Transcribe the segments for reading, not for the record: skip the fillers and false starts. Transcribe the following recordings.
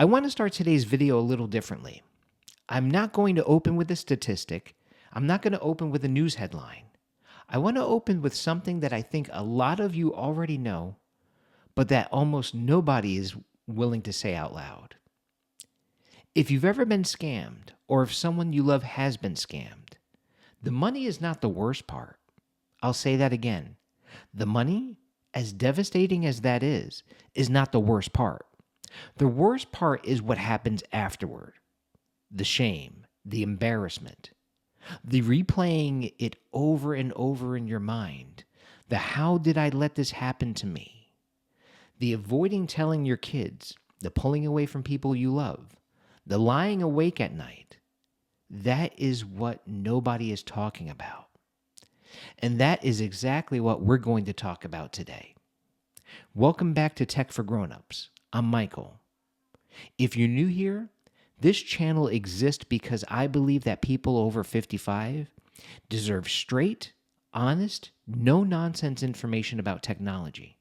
I want to start today's video a little differently. I'm not going to open with a statistic. I'm not going to open with a news headline. I want to open with something that I think a lot of you already know, but that almost nobody is willing to say out loud. If you've ever been scammed, or if someone you love has been scammed, the money is not the worst part. I'll say that again. The money, as devastating as that is not the worst part. The worst part is what happens afterward. The shame, the embarrassment, the replaying it over and over in your mind. The how did I let this happen to me? The avoiding telling your kids, the pulling away from people you love, the lying awake at night. That is what nobody is talking about. And that is exactly what we're going to talk about today. Welcome back to Tech for Grownups. I'm Michael. If you're new here, this channel exists because I believe that people over 55 deserve straight, honest, no-nonsense information about technology.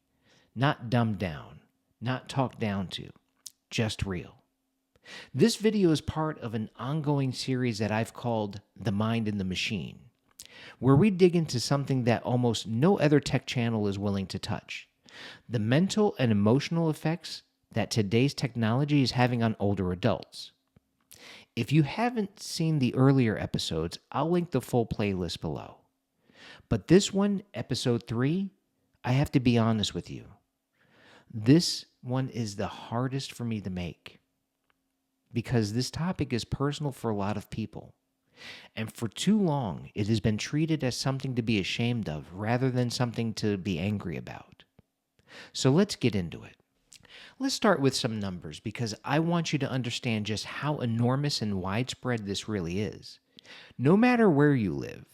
Not dumbed down, not talked down to, just real. This video is part of an ongoing series that I've called The Mind and the Machine, where we dig into something that almost no other tech channel is willing to touch: the mental and emotional effects that today's technology is having on older adults. If you haven't seen the earlier episodes, I'll link the full playlist below. But this one, episode 3, I have to be honest with you. This one is the hardest for me to make because this topic is personal for a lot of people. And for too long, it has been treated as something to be ashamed of rather than something to be angry about. So let's get into it. Let's start with some numbers because I want you to understand just how enormous and widespread this really is. No matter where you live,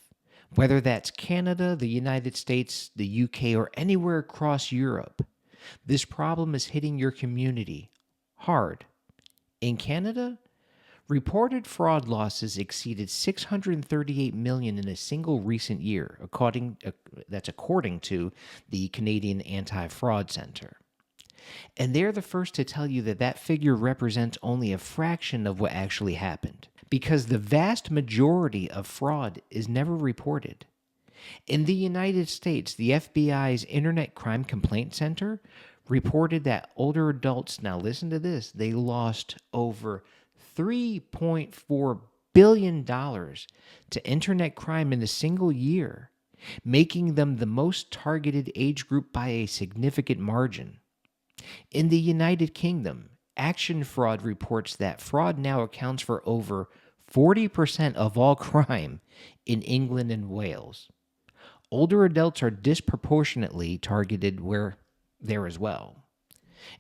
whether that's Canada, the United States, the UK, or anywhere across Europe, this problem is hitting your community hard. In Canada, reported fraud losses exceeded $638 million in a single recent year, according to the Canadian Anti-Fraud Center. And they're the first to tell you that that figure represents only a fraction of what actually happened, because the vast majority of fraud is never reported. In the United States, the FBI's Internet Crime Complaint Center reported that older adults, now listen to this, they lost over $3.4 billion to internet crime in a single year, making them the most targeted age group by a significant margin. In the United Kingdom, Action Fraud reports that fraud now accounts for over 40% of all crime in England and Wales. Older adults are disproportionately targeted there as well.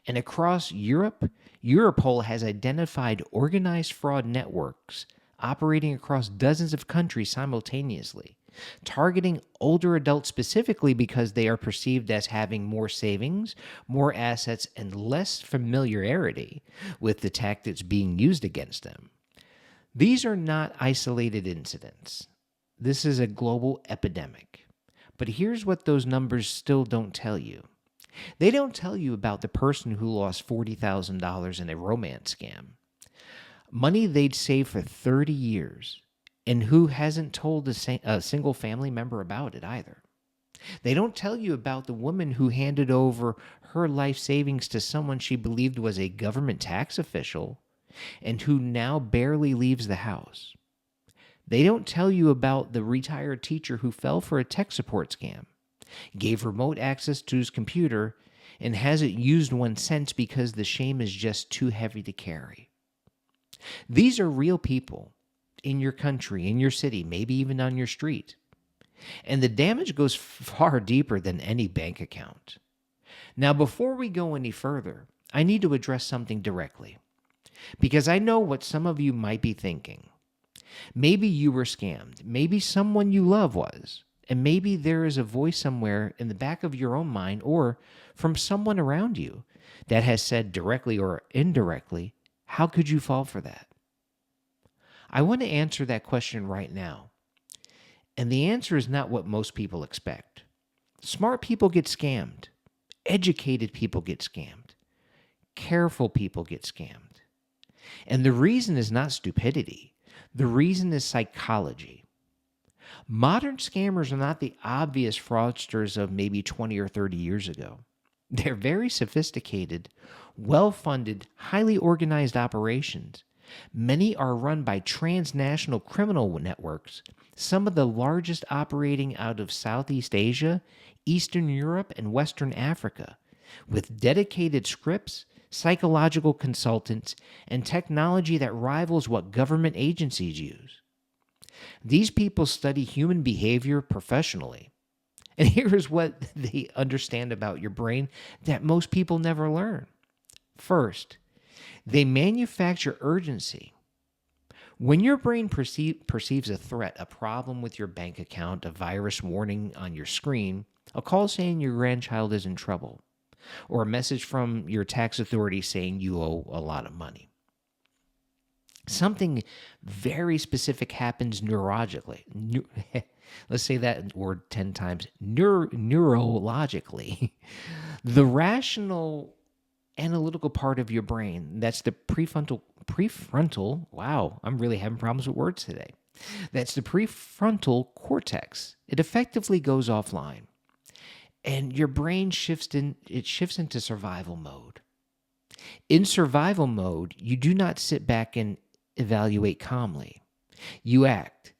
And across Europe, Europol has identified organized fraud networks operating across dozens of countries simultaneously, targeting older adults specifically because they are perceived as having more savings, more assets, and less familiarity with the tactics being used against them. These are not isolated incidents. This is a global epidemic. But here's what those numbers still don't tell you. They don't tell you about the person who lost $40,000 in a romance scam, money they'd saved for 30 years, and who hasn't told a single family member about it either. They don't tell you about the woman who handed over her life savings to someone she believed was a government tax official and who now barely leaves the house. They don't tell you about the retired teacher who fell for a tech support scam, gave remote access to his computer, and hasn't used one since because the shame is just too heavy to carry. These are real people in your country, in your city, maybe even on your street. And the damage goes far deeper than any bank account. Now, before we go any further, I need to address something directly, because I know what some of you might be thinking. Maybe you were scammed. Maybe someone you love was. And maybe there is a voice somewhere in the back of your own mind or from someone around you that has said directly or indirectly, how could you fall for that? I want to answer that question right now. And the answer is not what most people expect. Smart people get scammed. Educated people get scammed. Careful people get scammed. And the reason is not stupidity. The reason is psychology. Modern scammers are not the obvious fraudsters of maybe 20 or 30 years ago. They're very sophisticated, well-funded, highly organized operations. Many are run by transnational criminal networks, some of the largest operating out of Southeast Asia, Eastern Europe, and Western Africa, with dedicated scripts, psychological consultants, and technology that rivals what government agencies use. These people study human behavior professionally. And here's what they understand about your brain that most people never learn. First, they manufacture urgency. When your brain perceives a threat, a problem with your bank account, a virus warning on your screen, a call saying your grandchild is in trouble, or a message from your tax authority saying you owe a lot of money, something very specific happens neurologically. Let's say that word 10 times. Neurologically. The rational analytical part of your brain, that's the prefrontal, wow, I'm really having problems with words today. That's the prefrontal cortex. It effectively goes offline. And your brain shifts into survival mode. In survival mode, you do not sit back and evaluate calmly. You act.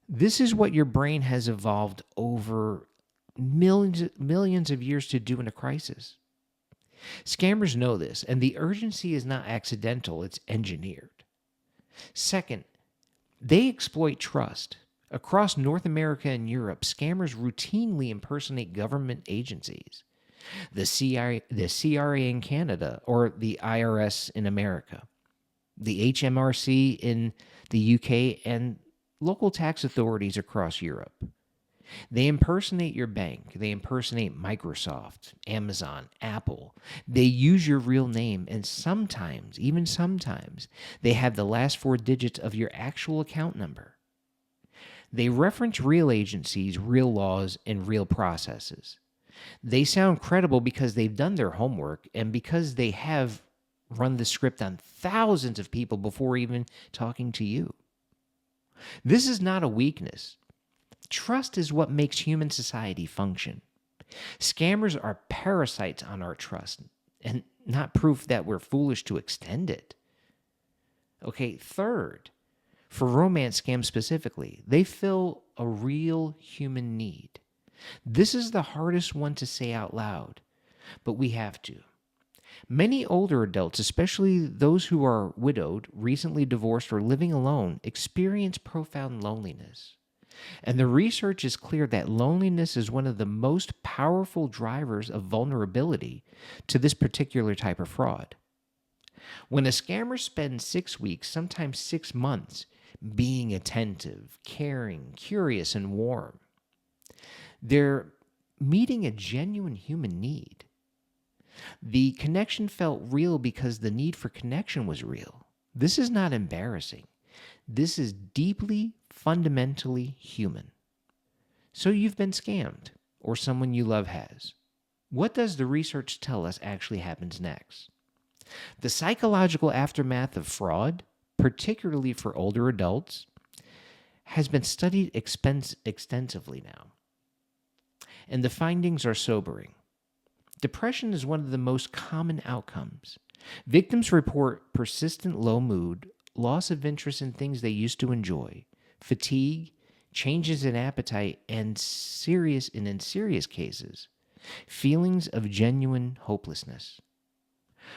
This is what your brain has evolved over millions of years to do in a crisis. Scammers know this, and the urgency is not accidental, it's engineered. Second, they exploit trust. Across North America and Europe, scammers routinely impersonate government agencies. The CRA in Canada, or the IRS in America, the HMRC in the UK, and local tax authorities across Europe. They impersonate your bank. They impersonate Microsoft, Amazon, Apple. They use your real name, and sometimes, even sometimes, they have the last 4 digits of your actual account number. They reference real agencies, real laws, and real processes. They sound credible because they've done their homework and because they have run the script on thousands of people before even talking to you. This is not a weakness. Trust is what makes human society function. Scammers are parasites on our trust and not proof that we're foolish to extend it. Okay, third, for romance scams specifically, they fill a real human need. This is the hardest one to say out loud, but we have to. Many older adults, especially those who are widowed, recently divorced, or living alone, experience profound loneliness. And the research is clear that loneliness is one of the most powerful drivers of vulnerability to this particular type of fraud. When a scammer spends 6 weeks, sometimes 6 months, being attentive, caring, curious, and warm, they're meeting a genuine human need. The connection felt real because the need for connection was real. This is not embarrassing. This is deeply, fundamentally human. So you've been scammed, or someone you love has. What does the research tell us actually happens next? The psychological aftermath of fraud, particularly for older adults, has been studied extensively now. And the findings are sobering. Depression is one of the most common outcomes. Victims report persistent low mood, loss of interest in things they used to enjoy, fatigue, changes in appetite, and in serious cases, feelings of genuine hopelessness.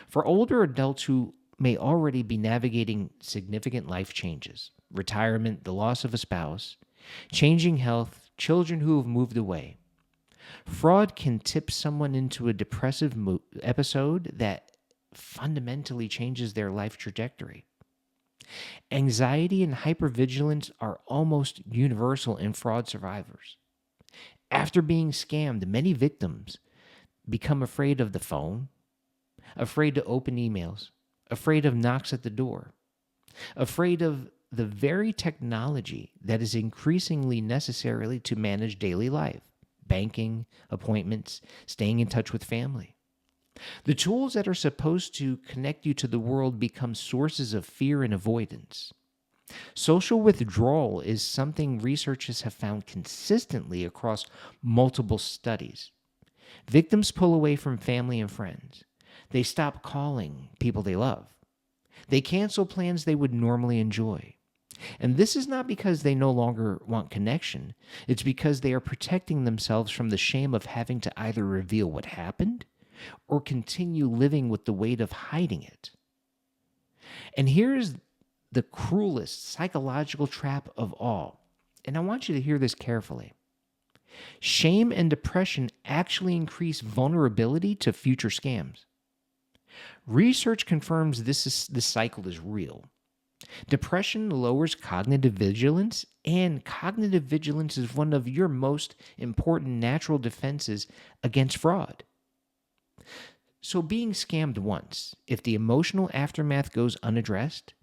For older adults who may already be navigating significant life changes, retirement, the loss of a spouse, changing health, children who have moved away, fraud can tip someone into a depressive episode that fundamentally changes their life trajectory. Anxiety and hypervigilance are almost universal in fraud survivors. After being scammed, many victims become afraid of the phone, afraid to open emails, afraid of knocks at the door, afraid of the very technology that is increasingly necessary to manage daily life. Banking, appointments, staying in touch with family. The tools that are supposed to connect you to the world become sources of fear and avoidance. Social withdrawal is something researchers have found consistently across multiple studies. Victims pull away from family and friends. They stop calling people they love. They cancel plans they would normally enjoy. And this is not because they no longer want connection. It's because they are protecting themselves from the shame of having to either reveal what happened or continue living with the weight of hiding it. And here's the cruelest psychological trap of all. And I want you to hear this carefully. Shame and depression actually increase vulnerability to future scams. Research confirms this cycle is real. Depression lowers cognitive vigilance, and cognitive vigilance is one of your most important natural defenses against fraud. So being scammed once, if the emotional aftermath goes unaddressed,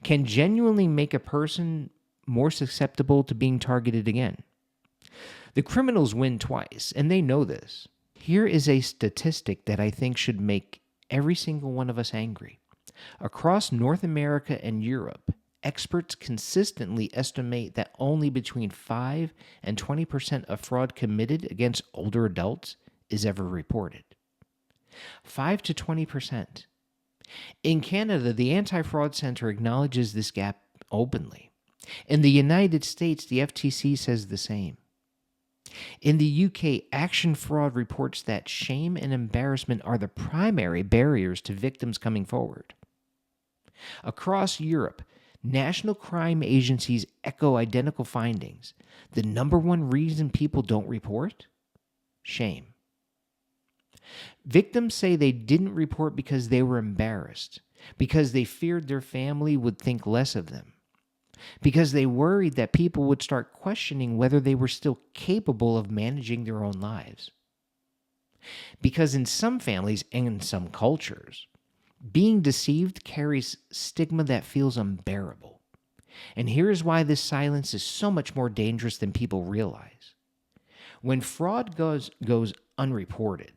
can genuinely make a person more susceptible to being targeted again. The criminals win twice, and they know this. Here is a statistic that I think should make every single one of us angry. Across North America and Europe, experts consistently estimate that only between 5 and 20% of fraud committed against older adults is ever reported. 5 to 20%. In Canada, the Anti-Fraud Center acknowledges this gap openly. In the United States, the FTC says the same. In the UK, Action Fraud reports that shame and embarrassment are the primary barriers to victims coming forward. Across Europe, national crime agencies echo identical findings. The number one reason people don't report? Shame. Victims say they didn't report because they were embarrassed, because they feared their family would think less of them, because they worried that people would start questioning whether they were still capable of managing their own lives. Because in some families and in some cultures, being deceived carries stigma that feels unbearable. And here is why this silence is so much more dangerous than people realize. When fraud goes unreported,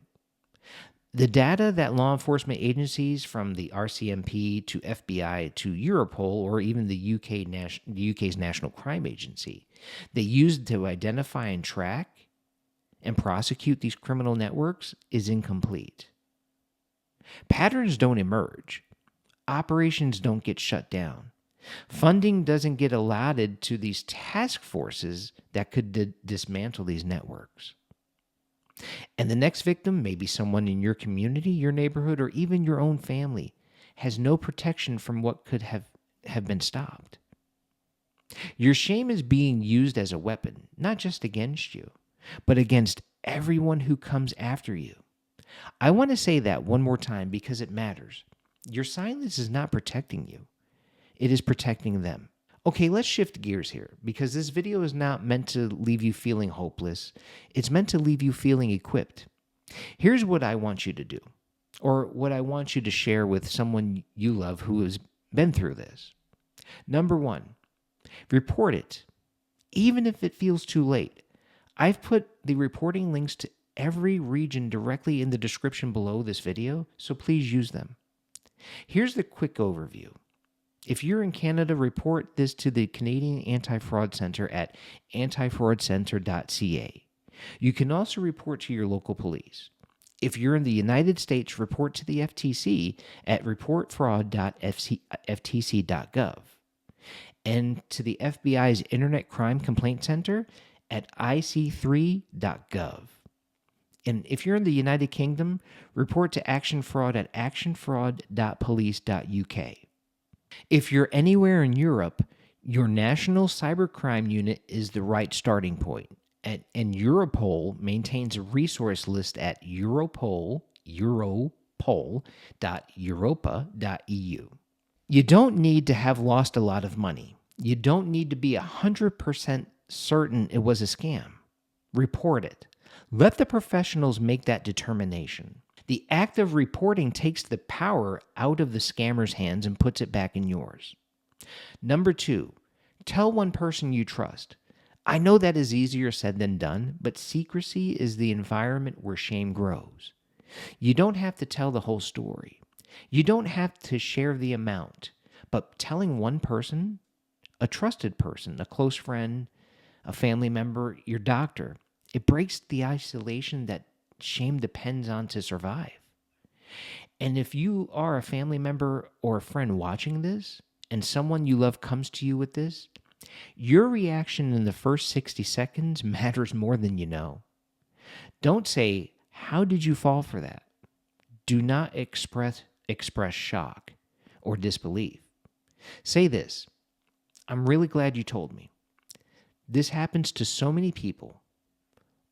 the data that law enforcement agencies from the RCMP to FBI to Europol or even the UK's National Crime Agency, they use to identify and track and prosecute these criminal networks is incomplete. Patterns don't emerge. Operations don't get shut down. Funding doesn't get allotted to these task forces that could dismantle these networks. And the next victim, maybe someone in your community, your neighborhood, or even your own family, has no protection from what could have been stopped. Your shame is being used as a weapon, not just against you, but against everyone who comes after you. I want to say that one more time because it matters. Your silence is not protecting you. It is protecting them. Okay, let's shift gears here because this video is not meant to leave you feeling hopeless. It's meant to leave you feeling equipped. Here's what I want you to do, or what I want you to share with someone you love who has been through this. Number 1, report it, even if it feels too late. I've put the reporting links to every region directly in the description below this video, so please use them. Here's the quick overview. If you're in Canada, report this to the Canadian Anti-Fraud Centre at antifraudcentre.ca. You can also report to your local police. If you're in the United States, report to the FTC at reportfraud.ftc.gov and to the FBI's Internet Crime Complaint Center at ic3.gov. And if you're in the United Kingdom, report to Action Fraud at actionfraud.police.uk. If you're anywhere in Europe, your national cybercrime unit is the right starting point. And Europol maintains a resource list at europol.europa.eu. You don't need to have lost a lot of money. You don't need to be 100% certain it was a scam. Report it. Let the professionals make that determination. The act of reporting takes the power out of the scammer's hands and puts it back in yours. Number 2, tell one person you trust. I know that is easier said than done, but secrecy is the environment where shame grows. You don't have to tell the whole story. You don't have to share the amount, but telling one person, a trusted person, a close friend, a family member, your doctor, it breaks the isolation that shame depends on to survive. And if you are a family member or a friend watching this and someone you love comes to you with this, your reaction in the first 60 seconds matters more than you know. Don't say, "How did you fall for that?" Do not express shock or disbelief. Say this: "I'm really glad you told me. This happens to so many people.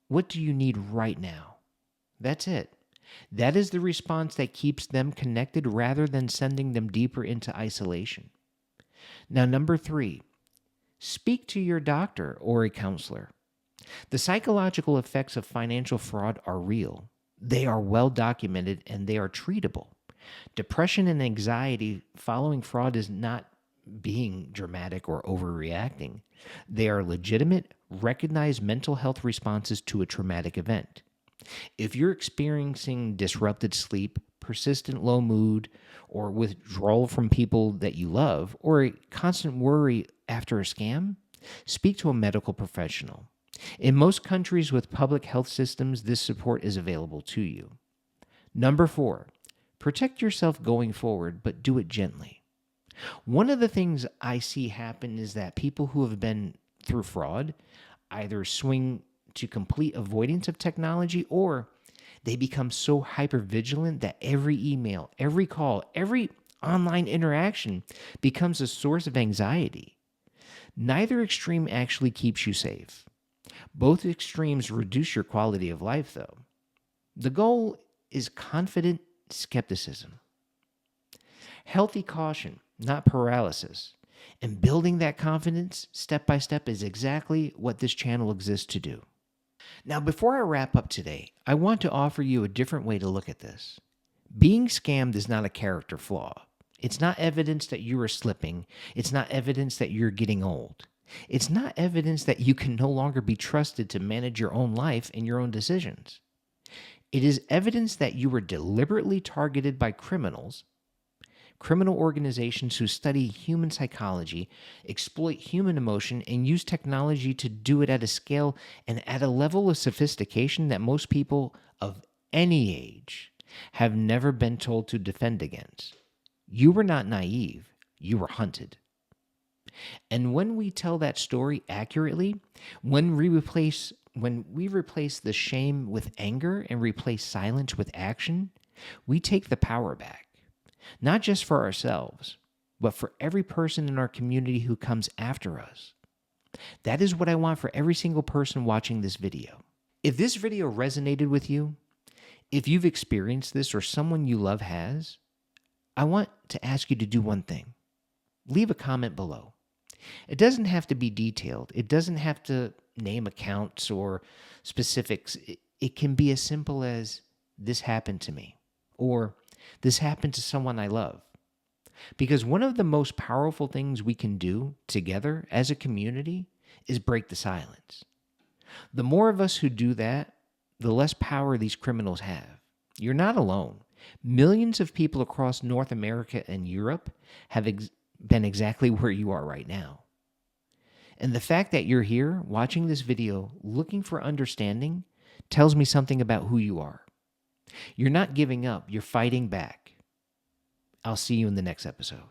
What do you need right now?" That's it. That is the response that keeps them connected rather than sending them deeper into isolation. Now, number 3, speak to your doctor or a counselor. The psychological effects of financial fraud are real. They are well documented and they are treatable. Depression and anxiety following fraud is not being dramatic or overreacting. They are legitimate, recognized mental health responses to a traumatic event. If you're experiencing disrupted sleep, persistent low mood, or withdrawal from people that you love, or a constant worry after a scam, speak to a medical professional. In most countries with public health systems, this support is available to you. Number 4, protect yourself going forward, but do it gently. One of the things I see happen is that people who have been through fraud either swing to complete avoidance of technology, or they become so hypervigilant that every email, every call, every online interaction becomes a source of anxiety. Neither extreme actually keeps you safe. Both extremes reduce your quality of life, though. The goal is confident skepticism. Healthy caution, not paralysis. And building that confidence step by step is exactly what this channel exists to do. Now, before I wrap up today, I want to offer you a different way to look at this. Being scammed is not a character flaw. It's not evidence that you are slipping. It's not evidence that you're getting old. It's not evidence that you can no longer be trusted to manage your own life and your own decisions. It is evidence that you were deliberately targeted by criminal organizations who study human psychology, exploit human emotion, and use technology to do it at a scale and at a level of sophistication that most people of any age have never been told to defend against. You were not naive, you were hunted. And when we tell that story accurately, when we replace the shame with anger and replace silence with action, we take the power back. Not just for ourselves, but for every person in our community who comes after us. That is what I want for every single person watching this video. If this video resonated with you, if you've experienced this or someone you love has, I want to ask you to do one thing. Leave a comment below. It doesn't have to be detailed. It doesn't have to name accounts or specifics. It can be as simple as, "This happened to me," or "This happened to someone I love." Because one of the most powerful things we can do together as a community is break the silence. The more of us who do that, the less power these criminals have. You're not alone. Millions of people across North America and Europe have been exactly where you are right now. And the fact that you're here watching this video looking for understanding tells me something about who you are. You're not giving up, you're fighting back. I'll see you in the next episode.